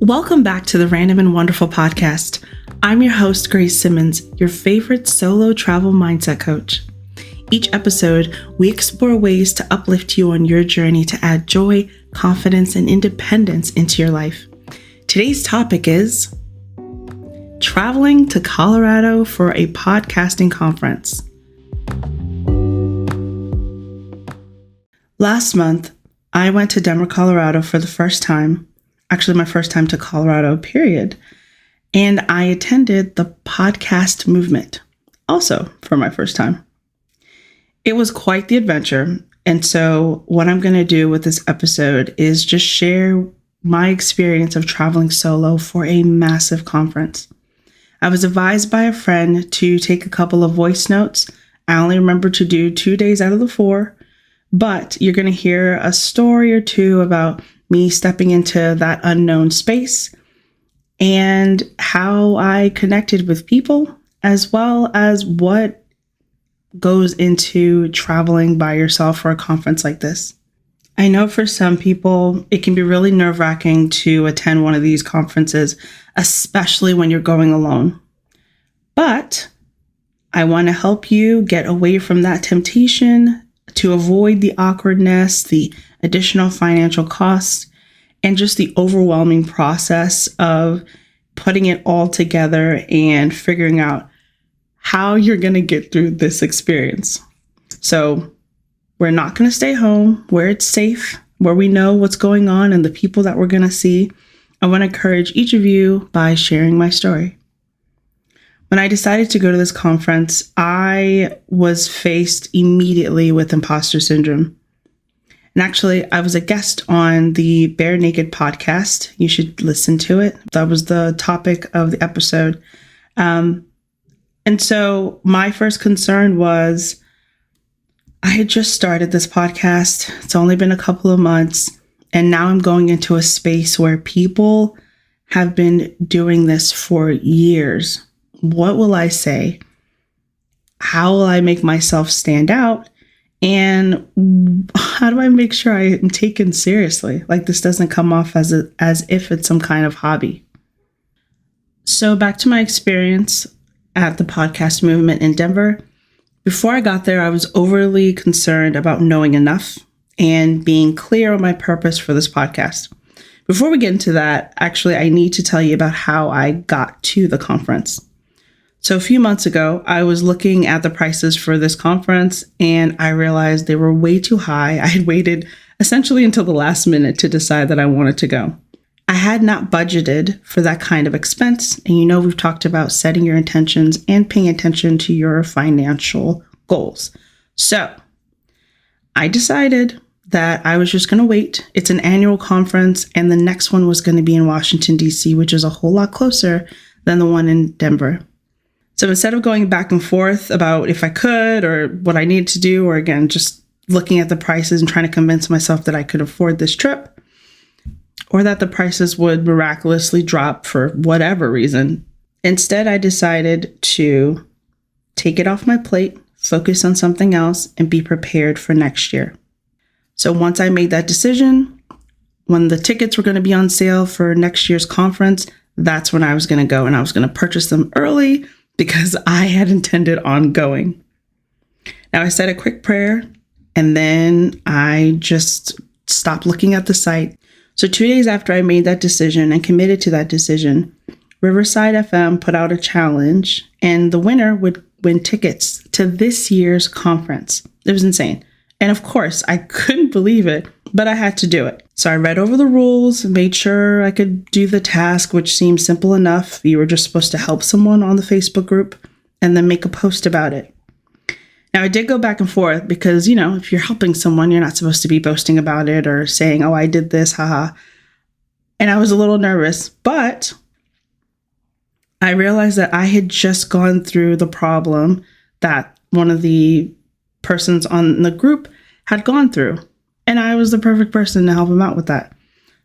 Welcome back to the Random and Wonderful podcast. I'm your host, Grace Simmons, your favorite solo travel mindset coach. Each episode, we explore ways to uplift you on your journey to add joy, confidence, and independence into your life. Today's topic is traveling to Colorado for a podcasting conference. Last month, I went to Denver, Colorado for the first time. Actually, my first time to Colorado, period. And I attended the podcast movement, also for my first time. It was quite the adventure. And so what I'm going to do with this episode is just share my experience of traveling solo for a massive conference. I was advised by a friend to take a couple of voice notes. I only remember to do 2 days out of the 4, but you're going to hear a story or two about me stepping into that unknown space and how I connected with people, as well as what goes into traveling by yourself for a conference like this. I know for some people, it can be really nerve-wracking to attend one of these conferences, especially when you're going alone. But I want to help you get away from that temptation to avoid the awkwardness, the additional financial costs, and just the overwhelming process of putting it all together and figuring out how you're going to get through this experience. So we're not going to stay home where it's safe, where we know what's going on and the people that we're going to see. I want to encourage each of you by sharing my story. When I decided to go to this conference, I was faced immediately with imposter syndrome. And actually, I was a guest on the Bare Naked podcast. You should listen to it. That was the topic of the episode. And so my first concern was, I had just started this podcast. It's only been a couple of months. And now I'm going into a space where people have been doing this for years. What will I say? How will I make myself stand out? And how do I make sure I am taken seriously? Like this doesn't come off as if it's some kind of hobby. So back to my experience at the podcast movement in Denver. Before I got there, I was overly concerned about knowing enough and being clear on my purpose for this podcast. Before we get into that, actually, I need to tell you about how I got to the conference. So a few months ago, I was looking at the prices for this conference and I realized they were way too high. I had waited essentially until the last minute to decide that I wanted to go. I had not budgeted for that kind of expense. And you know, we've talked about setting your intentions and paying attention to your financial goals. So I decided that I was just going to wait. It's an annual conference and the next one was going to be in Washington, D.C., which is a whole lot closer than the one in Denver. So instead of going back and forth about if I could or what I needed to do, or again, just looking at the prices and trying to convince myself that I could afford this trip or that the prices would miraculously drop for whatever reason, instead I decided to take it off my plate, focus on something else, and be prepared for next year. So once I made that decision, when the tickets were going to be on sale for next year's conference, that's when I was going to go, and I was going to purchase them early because I had intended on going. Now I said a quick prayer and then I just stopped looking at the site. So 2 days after I made that decision and committed to that decision, Riverside FM put out a challenge and the winner would win tickets to this year's conference. It was insane. And of course, I couldn't believe it, but I had to do it. So I read over the rules, made sure I could do the task, which seemed simple enough. You were just supposed to help someone on the Facebook group and then make a post about it. Now, I did go back and forth because, you know, if you're helping someone, you're not supposed to be boasting about it or saying, oh, I did this, haha. And I was a little nervous, but I realized that I had just gone through the problem that one of the persons on the group had gone through. And I was the perfect person to help him out with that.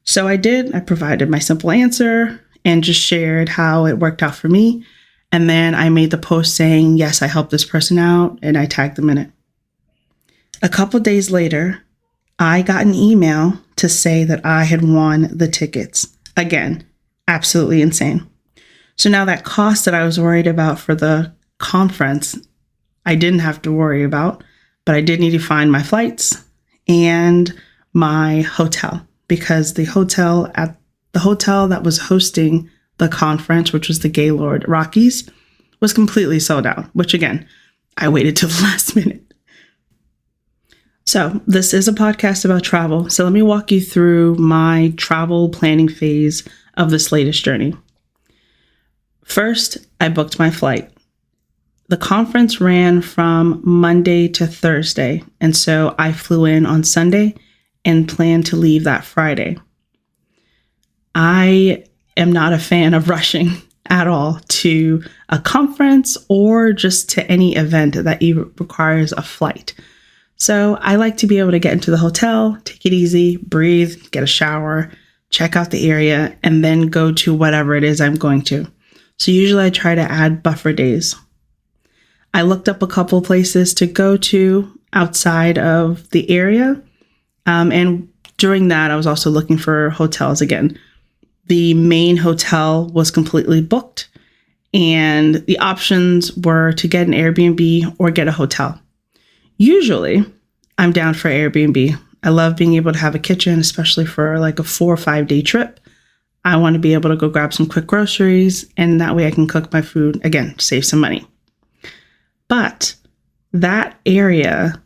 So I did. I provided my simple answer and just shared how it worked out for me. And then I made the post saying, yes, I helped this person out, and I tagged them in it. A couple days later, I got an email to say that I had won the tickets. Again, Absolutely insane. So now that cost that I was worried about for the conference, I didn't have to worry about, but I did need to find my flights and my hotel, because the hotel that was hosting the conference, which was the Gaylord Rockies, was completely sold out, which again, I waited till the last minute. So this is a podcast about travel. So let me walk you through my travel planning phase of this latest journey. First, I booked my flight. The conference ran from Monday to Thursday, and so I flew in on Sunday and planned to leave that Friday. I am not a fan of rushing at all to a conference or just to any event that requires a flight. So I like to be able to get into the hotel, take it easy, breathe, get a shower, check out the area, and then go to whatever it is I'm going to. So usually I try to add buffer days. I looked up a couple places to go to outside of the area. And during that, I was also looking for hotels again. The main hotel was completely booked, and the options were to get an Airbnb or get a hotel. Usually, I'm down for Airbnb. I love being able to have a kitchen, especially for like a 4 or 5 day trip. I want to be able to go grab some quick groceries, and that way I can cook my food, again, save some money. But that area,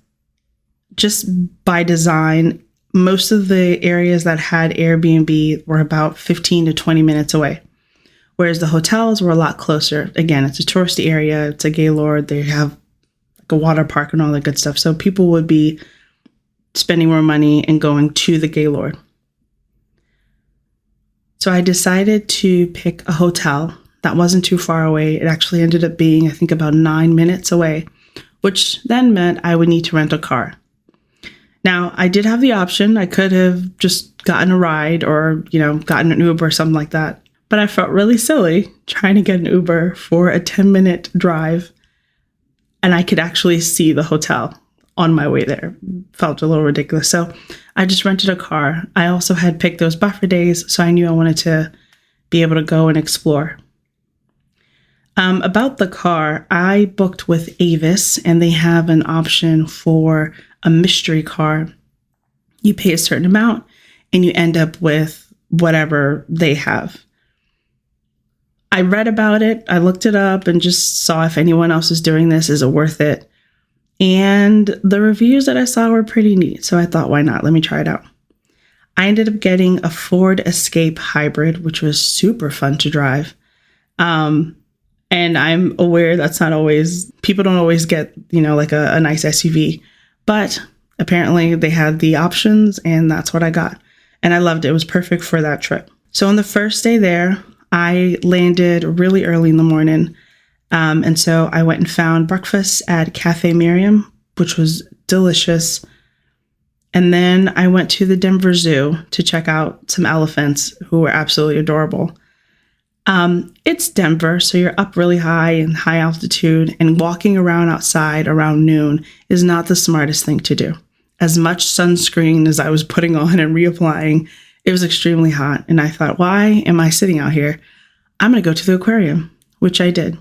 just by design, most of the areas that had Airbnb were about 15 to 20 minutes away, whereas the hotels were a lot closer. Again, it's a touristy area. It's a Gaylord. They have like a water park and all that good stuff. So people would be spending more money and going to the Gaylord. So I decided to pick a hotel that wasn't too far away. It actually ended up being, I think, about 9 minutes away, which then meant I would need to rent a car. Now, I did have the option. I could have just gotten a ride or, gotten an Uber or something like that. But I felt really silly trying to get an Uber for a 10-minute drive, and I could actually see the hotel on my way there. Felt a little ridiculous. So I just rented a car. I also had picked those buffer days, so I knew I wanted to be able to go and explore. About the car, I booked with Avis, and they have an option for a mystery car. You pay a certain amount, and you end up with whatever they have. I read about it. I looked it up and just saw if anyone else is doing this. Is it worth it? And the reviews that I saw were pretty neat. So I thought, why not? Let me try it out. I ended up getting a Ford Escape Hybrid, which was super fun to drive. And I'm aware that's not always, people don't always get, like a nice SUV. But apparently they had the options, and that's what I got. And I loved it. It was perfect for that trip. So on the first day there, I landed really early in the morning. And so I went and found breakfast at Cafe Miriam, which was delicious. And then I went to the Denver Zoo to check out some elephants who were absolutely adorable. It's Denver, so you're up really high in high altitude, and walking around outside around noon is not the smartest thing to do. As much sunscreen as I was putting on and reapplying, it was extremely hot. And I thought, why am I sitting out here? I'm going to go to the aquarium, which I did.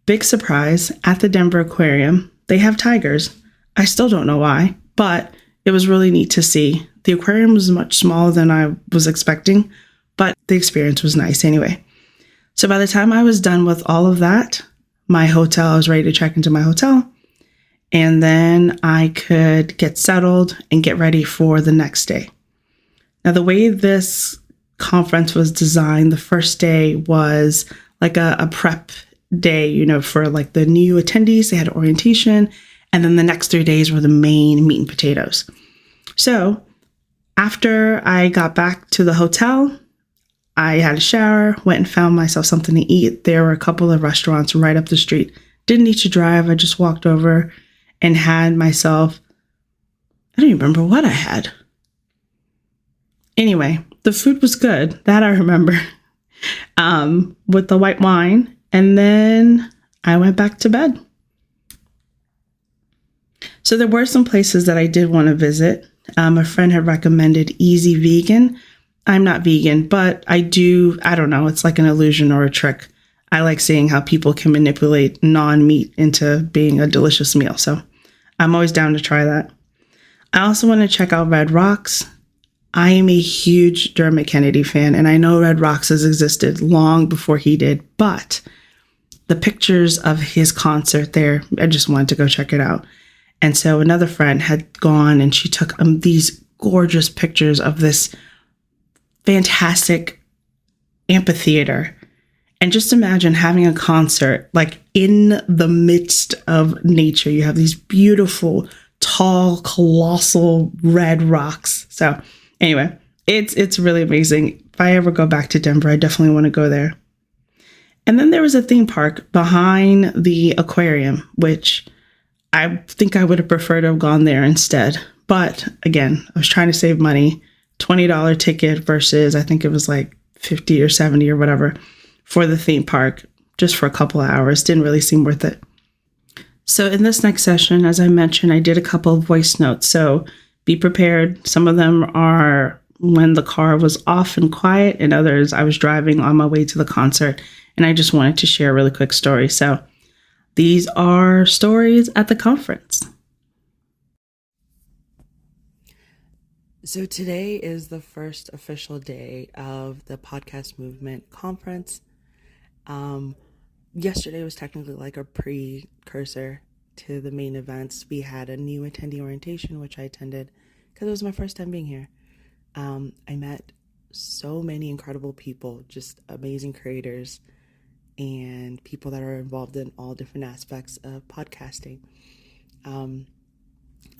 Big surprise, at the Denver Aquarium, they have tigers. I still don't know why, but it was really neat to see. The aquarium was much smaller than I was expecting, but the experience was nice anyway. So by the time I was done with all of that, I was ready to check into my hotel, and then I could get settled and get ready for the next day. Now, the way this conference was designed, the first day was like a prep day, for like the new attendees. They had orientation, and then the next 3 days were the main meat and potatoes. So after I got back to the hotel, I had a shower, went and found myself something to eat. There were a couple of restaurants right up the street. Didn't need to drive. I just walked over and had myself, I don't even remember what I had. Anyway, the food was good. That I remember. With the white wine. And then I went back to bed. So there were some places that I did want to visit. A friend had recommended Easy Vegan. I'm not vegan, but I don't know, it's like an illusion or a trick. I like seeing how people can manipulate non-meat into being a delicious meal. So I'm always down to try that. I also want to check out Red Rocks. I am a huge Dermot Kennedy fan, and I know Red Rocks has existed long before he did, but the pictures of his concert there, I just wanted to go check it out. And so another friend had gone and she took these gorgeous pictures of this fantastic amphitheater. And just imagine having a concert like in the midst of nature. You have these beautiful, tall, colossal red rocks. So anyway, it's really amazing. If I ever go back to Denver, I definitely want to go there. And then there was a theme park behind the aquarium, which I think I would have preferred to have gone there instead. But again, I was trying to save money. $20 ticket versus I think it was like 50 or 70 or whatever for the theme park just for a couple of hours. Didn't really seem worth it. So in this next session, as I mentioned, I did a couple of voice notes. So be prepared. Some of them are when the car was off and quiet, and others I was driving on my way to the concert. And I just wanted to share a really quick story. So these are stories at the conference. So today is the first official day of the podcast movement conference. Yesterday was technically like a precursor to the main events. We had a new attendee orientation, which I attended because it was my first time being here. I met so many incredible people, just amazing creators and people that are involved in all different aspects of podcasting.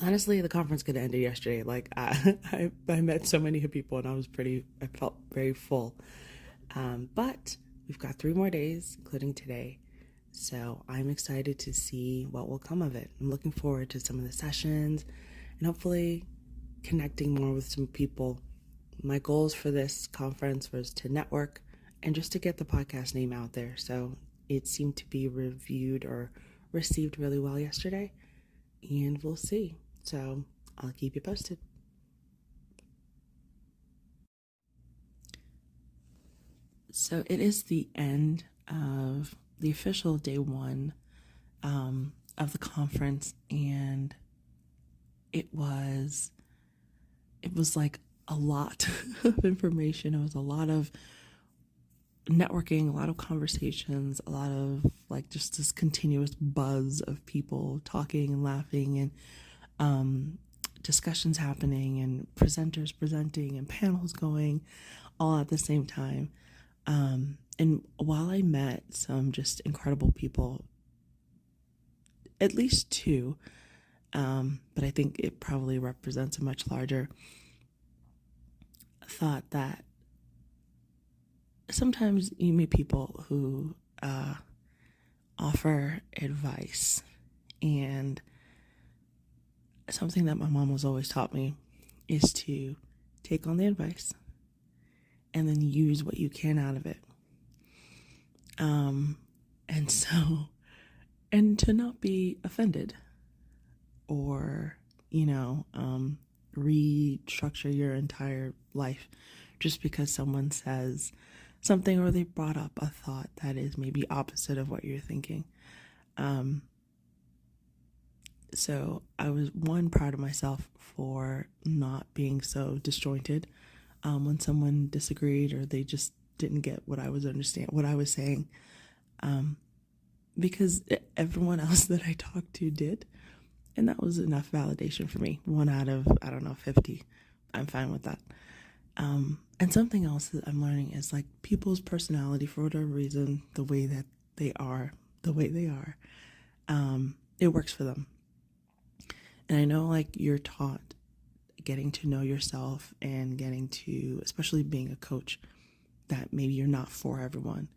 Honestly, the conference could have ended yesterday. Like I met so many people and I felt very full. But we've got 3 more days, including today. So I'm excited to see what will come of it. I'm looking forward to some of the sessions and hopefully connecting more with some people. My goals for this conference was to network and just to get the podcast name out there. So it seemed to be reviewed or received really well yesterday, and we'll see. So I'll keep you posted. So it is the end of the official day 1 of the conference, and it was like a lot of information. It was a lot of networking, a lot of conversations, a lot of like just this continuous buzz of people talking and laughing and discussions happening and presenters presenting and panels going all at the same time. And while I met some just incredible people, at least 2, but I think it probably represents a much larger thought that sometimes you meet people who offer advice, and something that my mom has always taught me is to take on the advice and then use what you can out of it. And to not be offended or, restructure your entire life just because someone says something or they brought up a thought that is maybe opposite of what you're thinking. So I was proud of myself for not being so disjointed when someone disagreed or they just didn't get what I was saying, because everyone else that I talked to did, and that was enough validation for me. 1 out of 50. I'm fine with that. And something else that I'm learning is like people's personality, for whatever reason, the way that they are, it works for them. And I know like you're taught getting to know yourself and getting to, especially being a coach, that maybe you're not for everyone,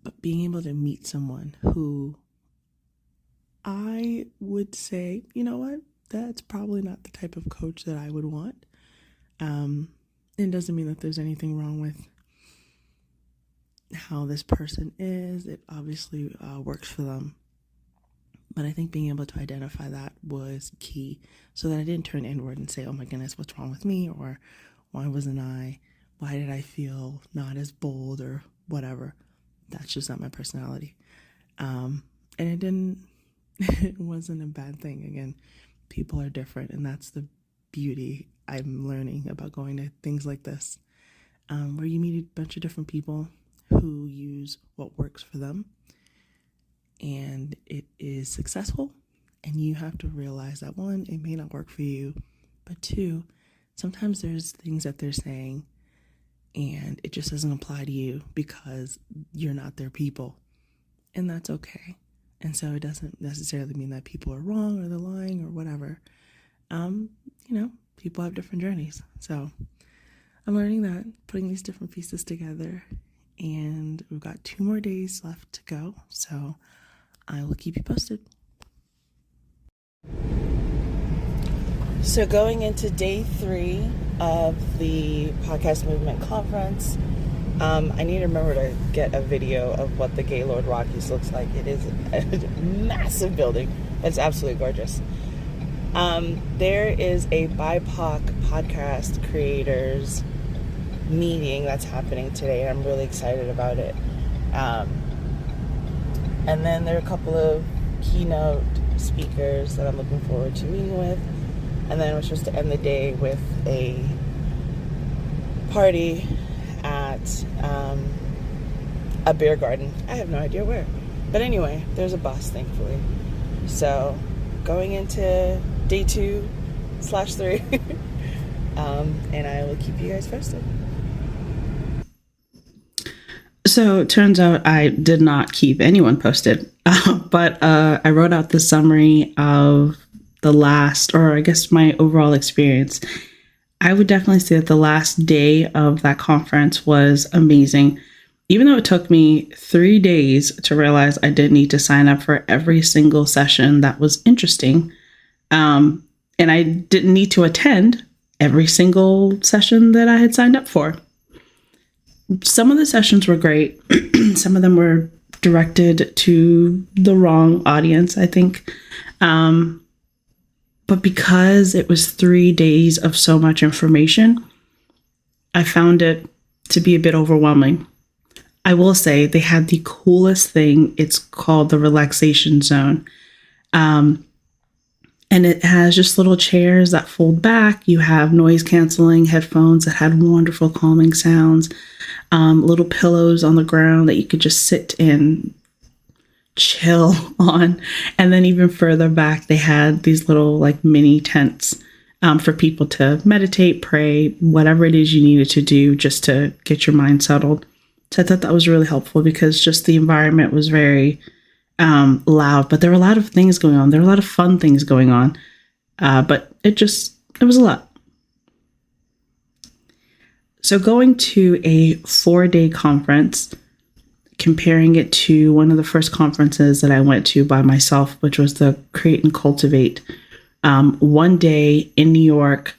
but being able to meet someone who I would say, you know what, that's probably not the type of coach that I would want. It doesn't mean that there's anything wrong with how this person is. It obviously works for them. But I think being able to identify that was key so that I didn't turn inward and say, oh my goodness, what's wrong with me? Or why wasn't I Why did I feel not as bold or whatever? That's just not my personality. And it wasn't a bad thing. Again, people are different, and that's the beauty I'm learning about going to things like this, where you meet a bunch of different people who use what works for them, and it is successful. And you have to realize that, one, it may not work for you, but two, sometimes there's things that they're saying and it just doesn't apply to you because you're not their people, and that's okay. And so it doesn't necessarily mean that people are wrong or they're lying or whatever. People have different journeys. So I'm learning that, putting these different pieces together, and we've got 2 more days left to go. So I will keep you posted. So going into day 3 of the podcast movement conference, I need to remember to get a video of what the Gaylord Rockies looks like. It is a massive building. It's absolutely gorgeous. There is a BIPOC podcast creators meeting that's happening today, and I'm really excited about it. And then there are a couple of keynote speakers that I'm looking forward to meeting with. And then we're supposed to end the day with a party at a beer garden. I have no idea where. But anyway, there's a bus, thankfully. So going into day 2/3, and I will keep you guys posted. So it turns out I did not keep anyone posted, but I wrote out the summary of the last, or I guess my overall experience. I would definitely say that the last day of that conference was amazing. Even though it took me 3 days to realize I didn't need to sign up for every single session that was interesting. And I didn't need to attend every single session that I had signed up for. Some of the sessions were great. Some of them were directed to the wrong audience, I think. But because it was 3 days of so much information, I found it to be a bit overwhelming. I will say they had the coolest thing. It's called the relaxation zone. And it has just little chairs that fold back. You have noise canceling headphones that had wonderful calming sounds, little pillows on the ground that you could just sit and chill on. And then even further back, they had these little mini tents for people to meditate, pray, whatever it is you needed to do just to get your mind settled. So I thought that was really helpful because just the environment was very loud, but there were a lot of things going on. There were a lot of fun things going on, but it was a lot. So going to a 4-day conference, comparing it to one of the first conferences that I went to by myself, which was the Create and Cultivate. 1 day in New York,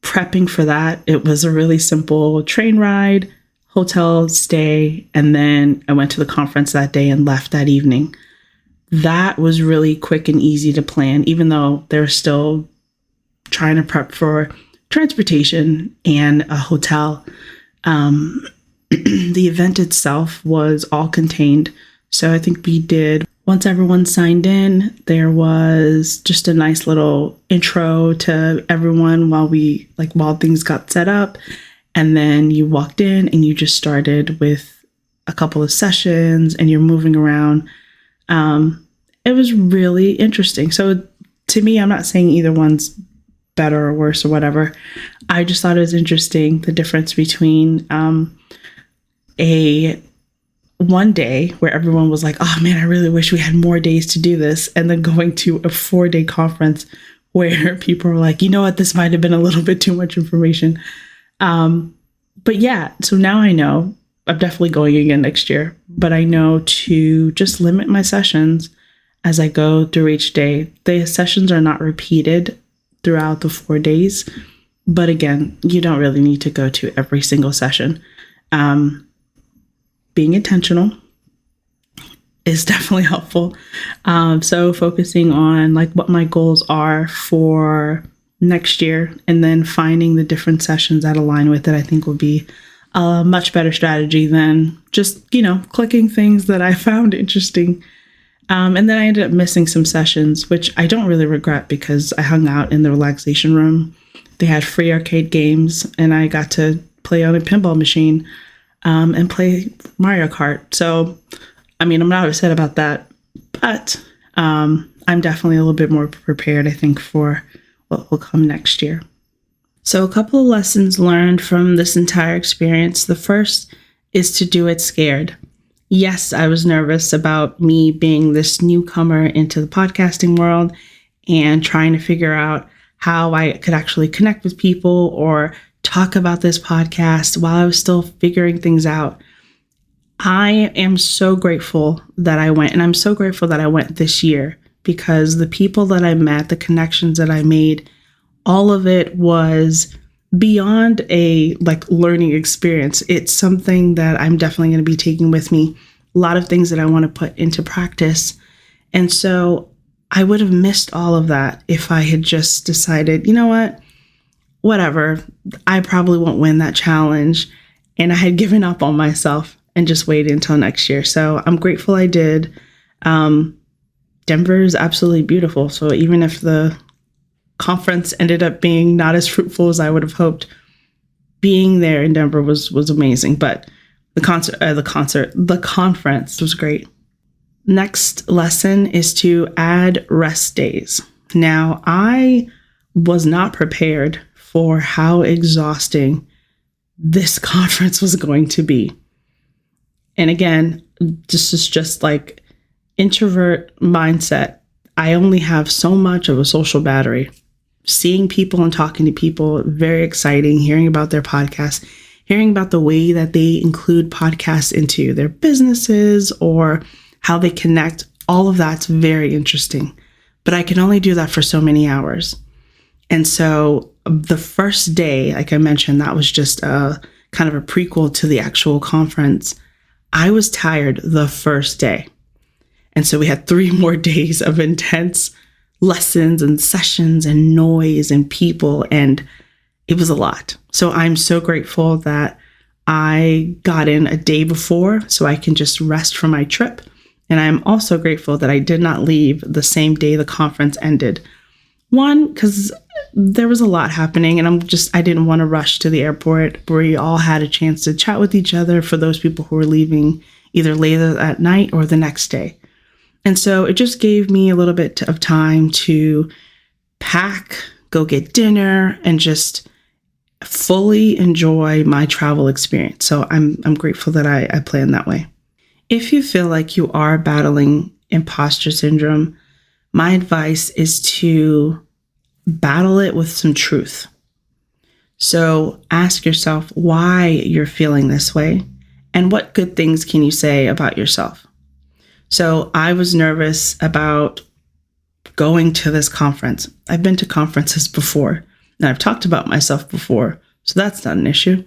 prepping for that. It was a really simple train ride, hotel stay, and then I went to the conference that day and left that evening. That was really quick and easy to plan, even though they're still trying to prep for transportation and a hotel. The event itself was all contained. So I think once everyone signed in, there was just a nice little intro to everyone while things got set up. And then you walked in and you just started with a couple of sessions and you're moving around. It was really interesting. So to me, I'm not saying either one's better or worse or whatever. I just thought it was interesting, the difference between a 1 day where everyone was like, oh man, I really wish we had more days to do this. And then going to a 4-day conference where people were like, you know what, this might have been a little bit too much information. But yeah, so now I know I'm definitely going again next year, but I know to just limit my sessions as I go through each day. The sessions are not repeated throughout the 4 days, but again, you don't really need to go to every single session. Being intentional is definitely helpful. So focusing on what my goals are for next year, and then finding the different sessions that align with it, I think will be a much better strategy than just, clicking things that I found interesting. And then I ended up missing some sessions, which I don't really regret because I hung out in the relaxation room. They had free arcade games, and I got to play on a pinball machine and play Mario Kart. So, I'm not upset about that, but I'm definitely a little bit more prepared, I think, for what will come next year. So a couple of lessons learned from this entire experience. The first is to do it scared. Yes, I was nervous about me being this newcomer into the podcasting world and trying to figure out how I could actually connect with people or talk about this podcast while I was still figuring things out. I am so grateful that I went, and I'm so grateful that I went this year, because the people that I met, the connections that I made, all of it was beyond a learning experience. It's something that I'm definitely going to be taking with me. A lot of things that I want to put into practice. And so I would have missed all of that if I had just decided, you know what, whatever, I probably won't win that challenge. And I had given up on myself and just waited until next year. So I'm grateful I did. Denver is absolutely beautiful. So even if the conference ended up being not as fruitful as I would have hoped, being there in Denver was amazing. But the conference was great. Next lesson is to add rest days. Now, I was not prepared for how exhausting this conference was going to be. And again, this is just like introvert mindset. I only have so much of a social battery. Seeing people and talking to people, very exciting. Hearing about their podcasts, hearing about the way that they include podcasts into their businesses or how they connect, all of that's very interesting. But I can only do that for so many hours. And so the first day, like I mentioned, that was just a kind of a prequel to the actual conference. I was tired the first day. And so we had 3 more days of intense lessons and sessions and noise and people, and it was a lot. So I'm so grateful that I got in a day before so I can just rest from my trip. And I'm also grateful that I did not leave the same day the conference ended. One, because there was a lot happening, and I didn't want to rush to the airport. We all had a chance to chat with each other for those people who were leaving either later at night or the next day. And so it just gave me a little bit of time to pack, go get dinner, and just fully enjoy my travel experience. So I'm grateful that I planned that way. If you feel like you are battling imposter syndrome, my advice is to battle it with some truth. So ask yourself why you're feeling this way and what good things can you say about yourself. So I was nervous about going to this conference. I've been to conferences before, and I've talked about myself before, so that's not an issue.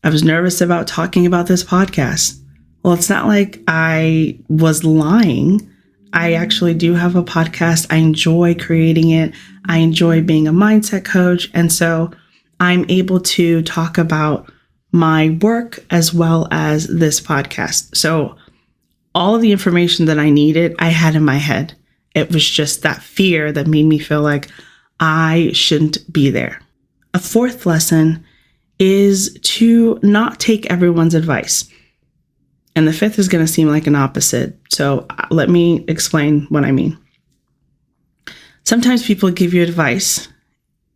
I was nervous about talking about this podcast. Well, it's not like I was lying. I actually do have a podcast. I enjoy creating it. I enjoy being a mindset coach. And so I'm able to talk about my work as well as this podcast. So all of the information that I needed, I had in my head. It was just that fear that made me feel like I shouldn't be there. A fourth lesson is to not take everyone's advice. And the fifth is going to seem like an opposite. So let me explain what I mean. Sometimes people give you advice,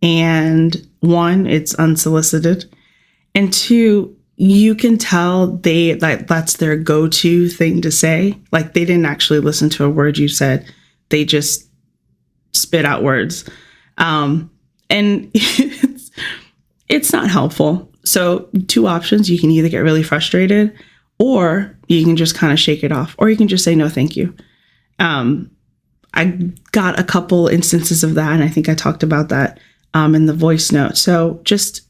and 1, it's unsolicited, and 2, you can tell that's their go-to thing to say. Like they didn't actually listen to a word you said. They just spit out words. And it's not helpful. So 2 options: you can either get really frustrated, or you can just kind of shake it off, or you can just say, no, thank you. I got a couple instances of that, and I think I talked about that in the voice note. So just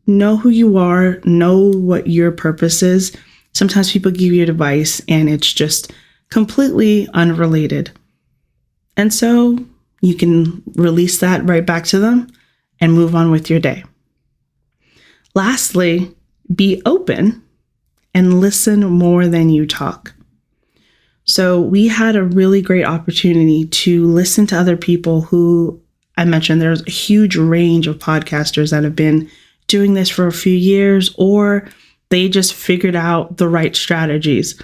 know who you are, know what your purpose is. Sometimes people give you advice and it's just completely unrelated. And so you can release that right back to them and move on with your day. Lastly, be open and listen more than you talk. So we had a really great opportunity to listen to other people who I mentioned. There's a huge range of podcasters that have been doing this for a few years, or they just figured out the right strategies.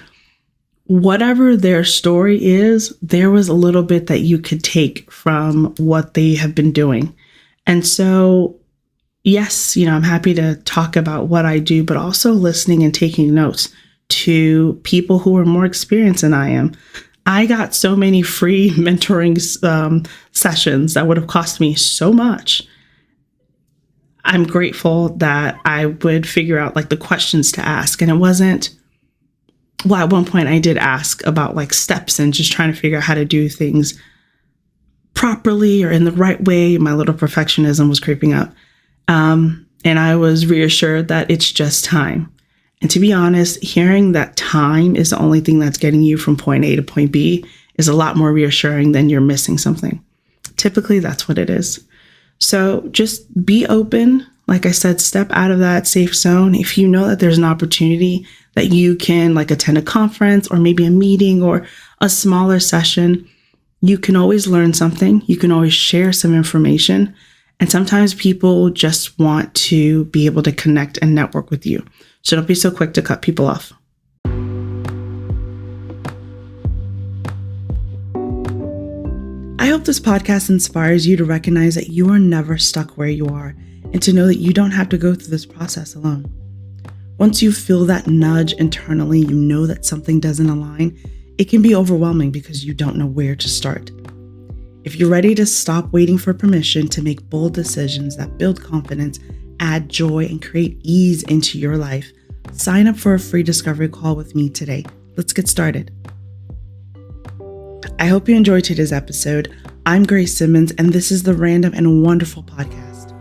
Whatever their story is, there was a little bit that you could take from what they have been doing. And so, yes, I'm happy to talk about what I do, but also listening and taking notes to people who are more experienced than I am. I got so many free mentoring sessions that would have cost me so much. I'm grateful that I would figure out the questions to ask. And it wasn't, at one point I did ask about steps and just trying to figure out how to do things properly or in the right way. My little perfectionism was creeping up. And I was reassured that it's just time. And to be honest, hearing that time is the only thing that's getting you from point A to point B is a lot more reassuring than you're missing something. Typically, that's what it is. So just be open. Like I said, step out of that safe zone. If you know that there's an opportunity that you can attend a conference or maybe a meeting or a smaller session, you can always learn something. You can always share some information. And sometimes people just want to be able to connect and network with you. So don't be so quick to cut people off. I hope this podcast inspires you to recognize that you are never stuck where you are and to know that you don't have to go through this process alone. Once you feel that nudge internally, you know that something doesn't align, it can be overwhelming because you don't know where to start. If you're ready to stop waiting for permission to make bold decisions that build confidence, add joy, and create ease into your life, sign up for a free discovery call with me today. Let's get started. I hope you enjoyed today's episode. I'm Grace Simmons, and this is the Random and Wonderful Podcast.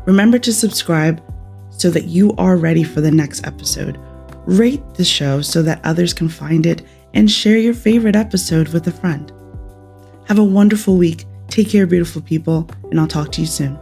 Remember to subscribe so that you are ready for the next episode. Rate the show so that others can find it, and share your favorite episode with a friend. Have a wonderful week. Take care, beautiful people, and I'll talk to you soon.